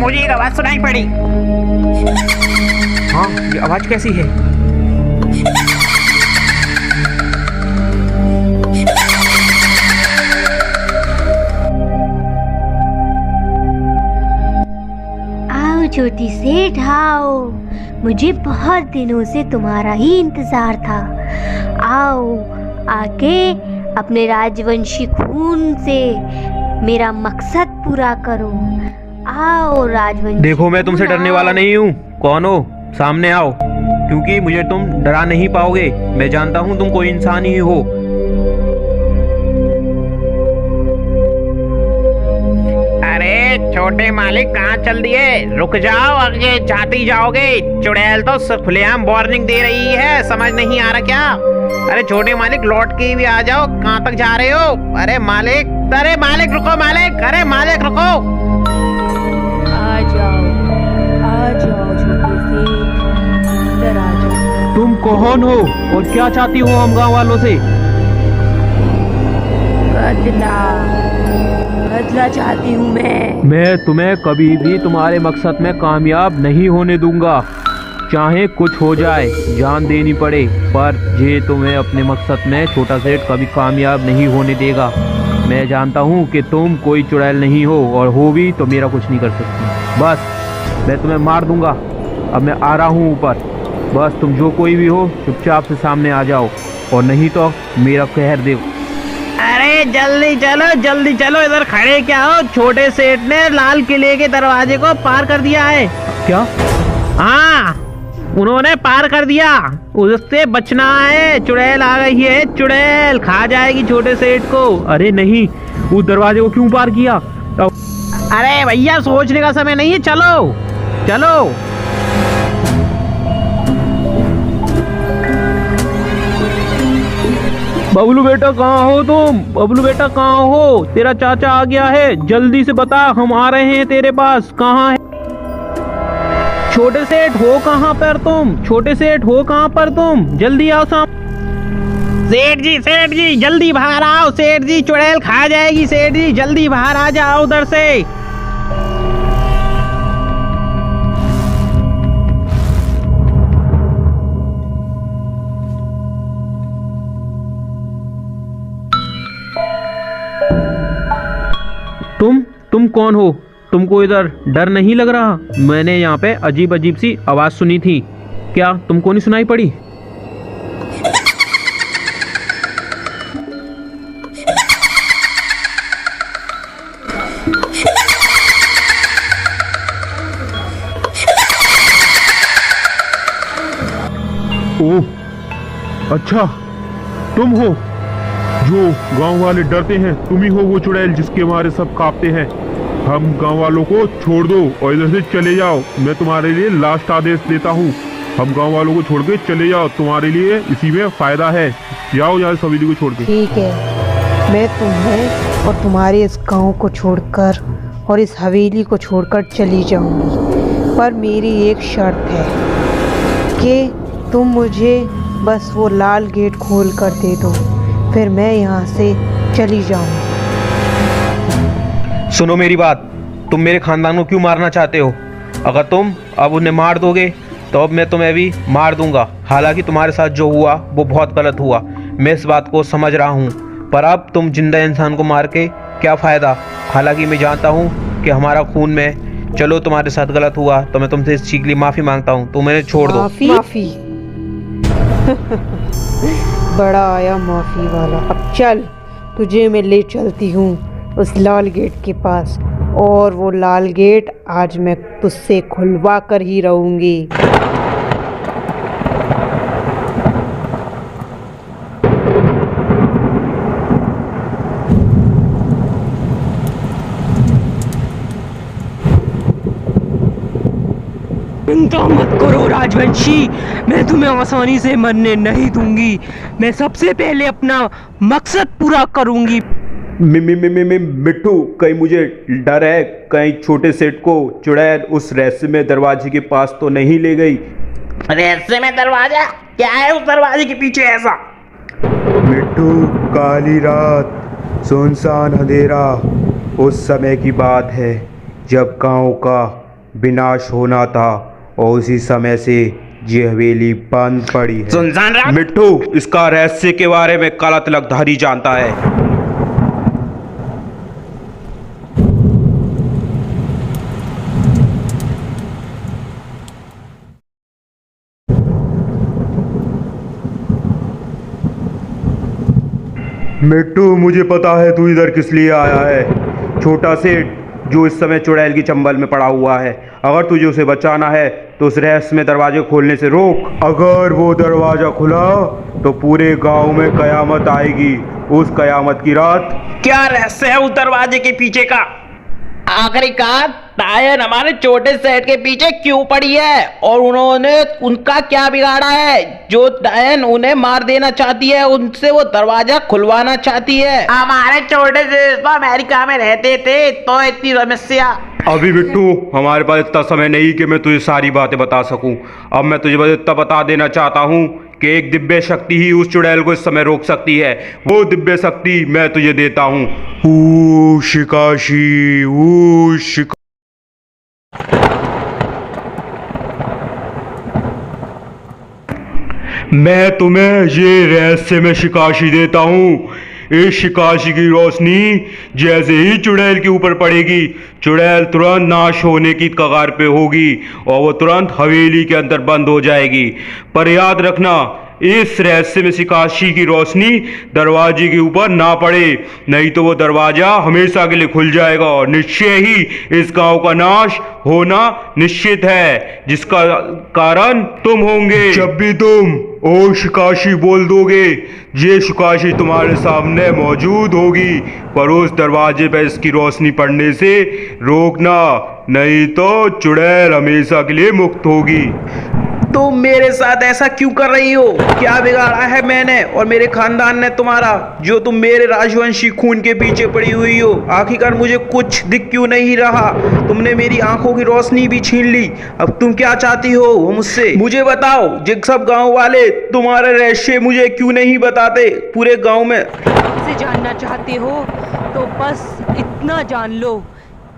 मुझे एक आवाज सुनाई पड़ी। हाँ, ये आवाज कैसी है? आओ छोटी सेठ आओ, मुझे बहुत दिनों से तुम्हारा ही इंतजार था। आओ आके अपने राजवंशी खून से मेरा मकसद पूरा करो। आओ राजवंशी। देखो, मैं तुमसे डरने वाला नहीं हूँ। कौन हो? सामने आओ, क्योंकि मुझे तुम डरा नहीं पाओगे। मैं जानता हूँ तुम कोई इंसान ही हो। अरे छोटे मालिक, कहाँ चल दिए? रुक जाओ, आगे जाती जाओगे। चुड़ैल तो खुलेआम वार्निंग दे रही है, समझ नहीं आ रहा क्या? अरे छोटे मालिक, लौट के भी आ जाओ। कहाँ तक जा रहे हो? अरे मालिक रुको, मालिक, अरे मालिक रुको। आ जाओ छोटे सेठ, अंदर आ जाओ। तुम कौन हो और क्या चाहती हो हम गांव वालों से? बदला चाहती हूँ मैं तुम्हें कभी भी तुम्हारे मकसद में कामयाब नहीं होने दूंगा। चाहे कुछ हो जाए, जान देनी पड़े, पर ये तुम्हें अपने मकसद में छोटा सेठ कभी कामयाब नहीं होने देगा। मैं जानता हूँ कि तुम कोई चुड़ैल नहीं हो, और हो भी तो मेरा कुछ नहीं कर सकती। बस मैं तुम्हें मार दूंगा। अब मैं आ रहा हूँ ऊपर। बस तुम जो कोई भी हो, चुपचाप से सामने आ जाओ, और नहीं तो मेरा कहर दो। अरे जल्दी चलो, इधर खड़े क्या हो? छोटे सेठ ने लाल किले के दरवाजे को पार कर दिया है। क्या? हाँ, उन्होंने पार कर दिया। उससे बचना है, चुड़ैल आ गई है। चुड़ैल खा जाएगी छोटे सेठ को। अरे नहीं, उस दरवाजे को क्यों पार किया? अरे भैया, सोचने का समय नहीं है, चलो चलो। बबलू बेटा कहाँ हो तुम? बबलू बेटा कहाँ हो? तेरा चाचा आ गया है, जल्दी से बता, हम आ रहे हैं तेरे पास। कहाँ है? छोटे सेठ हो कहाँ पर तुम? छोटे सेठ हो कहाँ पर तुम? जल्दी आओ सेठ जी जल्दी बाहर आओ। सेठ जी, चुड़ैल खा जाएगी। सेठ जी जल्दी बाहर आ जाओ उधर से। तुम कौन हो? तुमको इधर डर नहीं लग रहा? मैंने यहाँ पे अजीब अजीब सी आवाज सुनी थी, क्या तुमको नहीं सुनाई पड़ी? ओह, अच्छा, तुम हो जो गांव वाले डरते हैं। तुम ही हो वो चुड़ैल जिसके मारे सब कांपते हैं। हम गांव वालों को छोड़ दो और इधर से चले जाओ। मैं तुम्हारे लिए लास्ट आदेश देता हूँ। हम गांव वालों को छोड़ के चले जाओ, तुम्हारे लिए इसी में फायदा है। जाओ यहाँ सभी को छोड़ के। ठीक है, मैं तुम्हें और तुम्हारे इस गांव को छोड़कर और इस हवेली को छोड़कर चली जाऊंगी, पर मेरी एक शर्त है कि तुम मुझे बस वो लाल गेट खोल कर दे दो, फिर मैं यहाँ से चली जाऊंगी। सुनो मेरी बात, तुम मेरे खानदान को क्यों मारना चाहते हो? अगर तुम अब उन्हें मार दोगे तो अब मैं तुम्हें भी मार दूंगा। हालांकि तुम्हारे साथ जो हुआ वो बहुत गलत हुआ, मैं इस बात को समझ रहा हूँ, पर अब तुम जिंदा इंसान को मार के क्या फ़ायदा? हालांकि मैं जानता हूँ कि हमारा खून में, चलो तुम्हारे साथ गलत हुआ तो मैं तुमसे इस चीज़ के लिए माफ़ी मांगता हूँ, तो मैंने छोड़ दो। माफी बड़ा आया माफी वाला। अब चल, तुझे मैं ले चलती हूँ उस लाल गेट के पास, और वो लाल गेट आज मैं तुझसे खुलवा कर ही रहूंगी। चिंता मत करो राजवंशी, मैं तुम्हें आसानी से मरने नहीं दूंगी। मैं सबसे पहले अपना मकसद पूरा करूंगी। मिट्टू, कहीं मुझे डर है, कहीं छोटे सेठ को चुड़ैल उस रहस्यमय दरवाजे के पास तो नहीं ले गई? रहस्यमय दरवाजा? क्या है उस दरवाजे के पीछे ऐसा? मिट्टू, काली रात, सुनसान अंधेरा, उस समय की बात है जब गांव का विनाश होना था और उसी समय से ये हवेली बंद पड़ी है। सुनसान रहा। मिट्टू इसका रहस्य के बारे में काला तिलकधारी जानता है। मिट्टू मुझे पता है तू इधर किस लिए आया है। छोटा सेठ जो इस समय चुड़ैल की चंबल में पड़ा हुआ है, अगर तुझे उसे बचाना है तो उस रहस्यमय दरवाजे खोलने से रोक। अगर वो दरवाजा खुला तो पूरे गांव में कयामत आएगी। उस कयामत की रात। क्या रहस्य है उस दरवाजे के पीछे का? आखिरकार डायन हमारे छोटे सेठ के पीछे क्यों पड़ी है और उन्होंने उनका क्या बिगाड़ा है जो डायन उन्हें मार देना चाहती है, उनसे वो दरवाजा खुलवाना चाहती है? हमारे छोटे सेठ तो अमेरिका में रहते थे तो इतनी समस्या। अभी बिट्टू हमारे पास इतना समय नहीं कि मैं तुझे सारी बातें बता सकूं। अब मैं तुझे बस इतना बता देना चाहता हूं कि एक दिव्य शक्ति ही उस चुड़ैल को इस समय रोक सकती है। वो दिव्य शक्ति मैं तुझे देता हूं। ऊ शिकाशी, ऊ शिका। मैं तुम्हें ये रहस्य में शिकाशी देता हूँ। इस शिकाशी की रोशनी जैसे ही चुड़ैल के ऊपर पड़ेगी, चुड़ैल तुरंत नाश होने की कगार पे होगी और वो तुरंत हवेली के अंदर बंद हो जाएगी। पर याद रखना, इस रहस्य में शिकाशी की रोशनी दरवाजे के ऊपर ना पड़े, नहीं तो वो दरवाजा हमेशा के लिए खुल जाएगा और निश्चय ही इस गांव का नाश होना निश्चित है, जिसका कारण तुम होंगे। जब भी तुम ओ शिकाशी बोल दोगे, ये शिकाशी तुम्हारे सामने मौजूद होगी, पर उस दरवाजे पर इसकी रोशनी पड़ने से रोकना, नहीं तो चुड़ैल हमेशा के लिए मुक्त होगी। तुम मेरे साथ ऐसा क्यों कर रही हो? क्या बिगाड़ा है मैंने और मेरे खानदान ने तुम्हारा जो तुम मेरे राजवंशी खून के पीछे पड़ी हुई हो? आखिरकार मुझे कुछ दिख क्यों नहीं रहा? तुमने मेरी आंखों की रोशनी भी छीन ली। अब तुम क्या चाहती हो मुझसे? मुझे बताओ। जिन सब गांव वाले तुम्हारे रहस्य मुझे क्यों नहीं बताते पूरे गांव में? से जानना चाहते हो तो बस इतना जान लो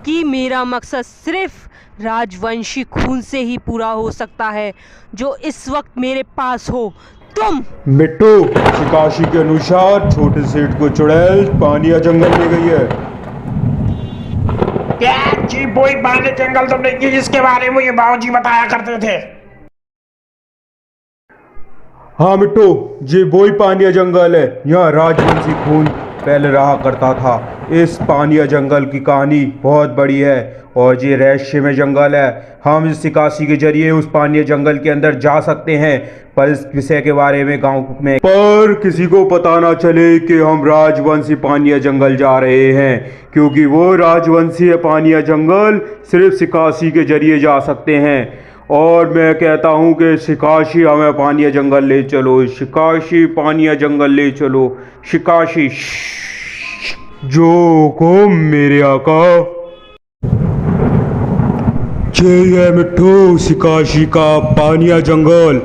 कि मेरा मकसद सिर्फ राजवंशी खून से ही पूरा हो सकता है जो इस वक्त मेरे पास हो। तुम मिट्टू, शिकाशी के अनुसार छोटे सेठ को चुड़ैल पानिया जंगल ले गई है। क्या जी? वही पानिया जंगल तो नहीं है जिसके बारे में ये बाबूजी बताया करते थे? हाँ मिट्टू, ये वही पानिया जंगल है। यहाँ राजवंशी खून पहले रहा करता था। इस पानिया जंगल की कहानी बहुत बड़ी है और ये रहस्यमय जंगल है। हम इस शिकाशी के जरिए उस पानिया जंगल के अंदर जा सकते हैं, पर इस विषय के बारे में गांव में पर किसी को पता ना चले कि हम राजवंशी पानिया जंगल जा रहे हैं, क्योंकि वो राजवंशी पानिया जंगल सिर्फ शिकाशी के जरिए जा सकते हैं। और मैं कहता हूँ कि शिकाशी हमें पानिया जंगल ले चलो, शिकाशी पानिया जंगल ले चलो, शिकाशी। जो हुकुम मेरे आका। ये है मिट्टू शिकाशी का पानिया जंगल।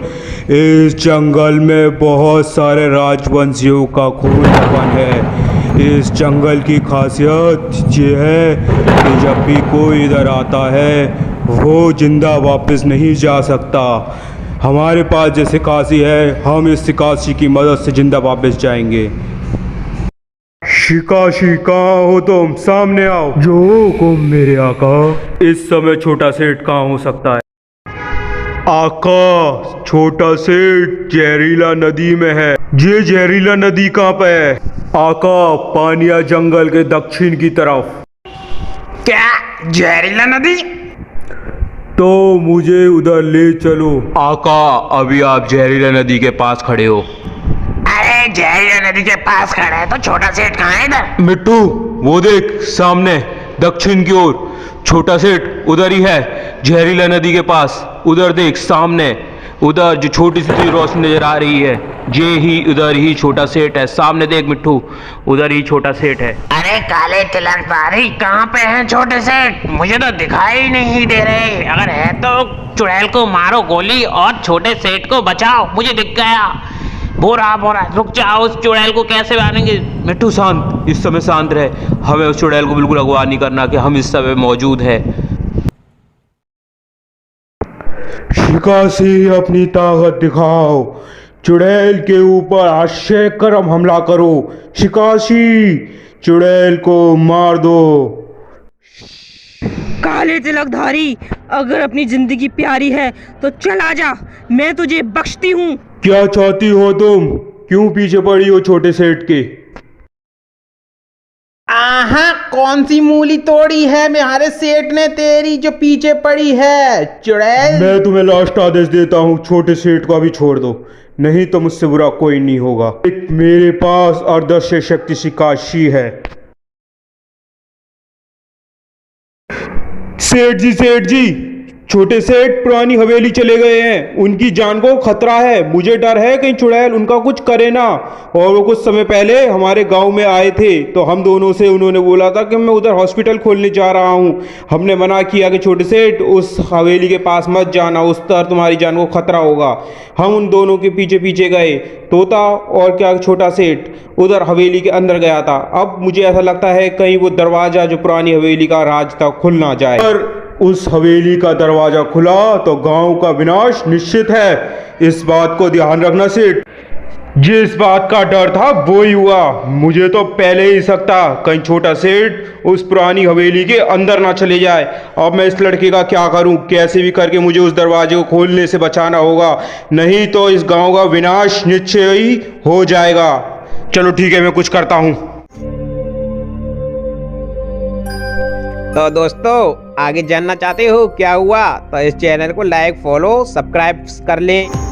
इस जंगल में बहुत सारे राजवंशियों का खून दफन है। इस जंगल की खासियत ये है कि जब भी कोई इधर आता है वो जिंदा वापस नहीं जा सकता। हमारे पास जो शिकाशी है, हम इस शिकाशी की मदद से जिंदा वापस जाएंगे। शिकाशी कहाँ हो तुम? सामने आओ। जो हुकुम मेरे आका। इस समय छोटा सेठ कहाँ हो सकता है? आका, छोटा सेठ जहरीला नदी में है। ये जहरीला नदी कहाँ पे है? आका, पानिया जंगल के दक्षिण की तरफ। क्या जहरीला नदी? तो मुझे उधर ले चलो। आका, अभी आप जहरीला नदी के पास खड़े हो। अरे जहरीला नदी के पास खड़ा है तो छोटा सेठ कहाँ है इधर? मिट्टू, वो देख सामने दक्षिण की ओर छोटा सेठ उधर ही है, जहरीला नदी के पास। उधर देख सामने, उधर जो छोटी सी रोशनी नजर आ रही है, ये ही उधर ही छोटा सेठ है। सामने देख मिट्टू, उधर ही छोटा सेठ है। अरे काले तिलकधारी, कहाँ पे हैं छोटे सेठ? मुझे तो दिखाई नहीं दे रहे। अगर है तो चुड़ैल को मारो गोली और छोटे सेठ को बचाओ। मुझे दिख गया। बोरा रुक जाओ। उस चुड़ैल को कैसे मारेंगे? मिट्टू शांत, इस समय शांत रहे। हमें उस चुड़ैल को बिल्कुल अगवा नहीं करना कि हम इस समय मौजूद है। शिकाशी अपनी ताकत दिखाओ, चुड़ैल के ऊपर आश्चर्य कर्म हमला करो। शिकाशी चुड़ैल को मार दो। काले तिलकधारी, अगर अपनी जिंदगी प्यारी है तो चल आजा, मैं तुझे बख्शती हूँ। क्या चाहती हो तुम? क्यों पीछे पड़ी हो छोटे सेठ के? आहा, कौन सी मूली तोड़ी है मेरे सेठ ने तेरी जो पीछे पड़ी है चुड़ैल? मैं तुम्हें लास्ट आदेश देता हूँ, छोटे सेठ को अभी छोड़ दो, नहीं तो मुझसे बुरा कोई नहीं होगा। एक मेरे पास अदृश्य शक्ति शिकाशी है। सेठ जी, छोटे सेठ पुरानी हवेली चले गए हैं, उनकी जान को खतरा है। मुझे डर है कहीं चुड़ैल उनका कुछ करे ना। और वो कुछ समय पहले हमारे गांव में आए थे, तो हम दोनों से उन्होंने बोला था कि मैं उधर हॉस्पिटल खोलने जा रहा हूँ। हमने मना किया कि छोटे सेठ उस हवेली के पास मत जाना, उस तर तुम्हारी जान को खतरा होगा। हम उन दोनों के पीछे पीछे गए। तोता और क्या छोटा सेठ उधर हवेली के अंदर गया था। अब मुझे ऐसा लगता है कहीं वो दरवाजा जो पुरानी हवेली का राज था खुल ना जाए। पर उस हवेली का दरवाजा खुला तो गांव का विनाश निश्चित है। इस बात को ध्यान रखना सेठ। जिस बात का डर था वो ही हुआ। मुझे तो पहले ही शक था कहीं छोटा सेठ उस पुरानी हवेली के अंदर ना चले जाए। अब मैं इस लड़के का क्या करूं? कैसे भी करके मुझे उस दरवाजे को खोलने से बचाना होगा, नहीं तो इस गांव का विनाश निश्चय ही हो जाएगा। चलो ठीक है, मैं कुछ करता हूं। तो दोस्तों, आगे जानना चाहते हो क्या हुआ तो इस चैनल को लाइक, फॉलो, सब्सक्राइब कर लें।